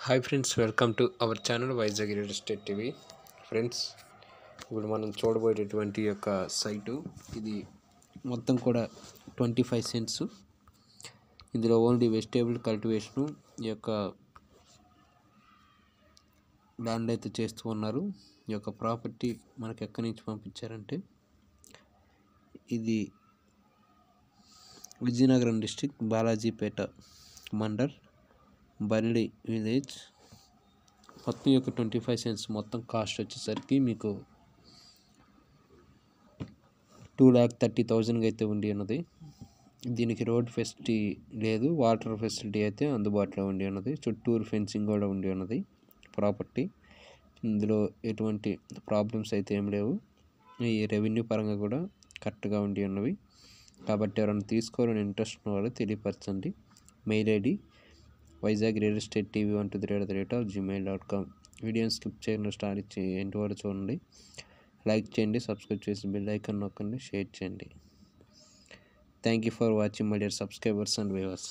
Hi friends, welcome to our channel Vizag real estate TV. Friends, ఇప్పుడు మనం చూడబోయేటటువంటి యొక్క site ఇది మొత్తం కూడా 25 సెంట్స్. ఇందులో ఓన్లీ వెజిటేబుల్ కల్టివేషను ఈ యొక్క ల్యాండ్ అయితే చేస్తూ ఉన్నారు. ఈ యొక్క ప్రాపర్టీ మనకు ఎక్కడి నుంచి పంపించారంటే ఇది విజయనగరం డిస్ట్రిక్ట్, బాలాజీపేట మండల్, బల్లి విలేజ్. మొత్తం యొక్క 25 సెంట్స్ మొత్తం కాస్ట్ వచ్చేసరికి మీకు 2,30,000 అయితే ఉండి ఉన్నది. దీనికి రోడ్ ఫెసిలిటీ లేదు, వాటర్ ఫెసిలిటీ అయితే అందుబాటులో ఉండి ఉన్నది. చుట్టూరు ఫెన్సింగ్ కూడా ఉండి ఉన్నది ప్రాపర్టీ. ఇందులో ఎటువంటి ప్రాబ్లమ్స్ అయితే ఏం లేవు. ఈ రెవెన్యూ పరంగా కూడా కరెక్ట్గా ఉండి ఉన్నవి. కాబట్టి ఎవరైనా తీసుకోవాలని ఇంట్రెస్ట్ ఉన్న వాళ్ళు తెలియపరచండి. Mail ID Vizag real estate TV 123@gmail.com. వీడియోని స్కిప్ చేయకుండా స్టార్ట్ ఇచ్చి ఎంటి వరకు చూడండి. లైక్ చేయండి, సబ్స్క్రైబ్ చేసి బెల్ ఐకాన్ నొక్కండి, షేర్ చేయండి. Thank you for watching my dear subscribers and viewers.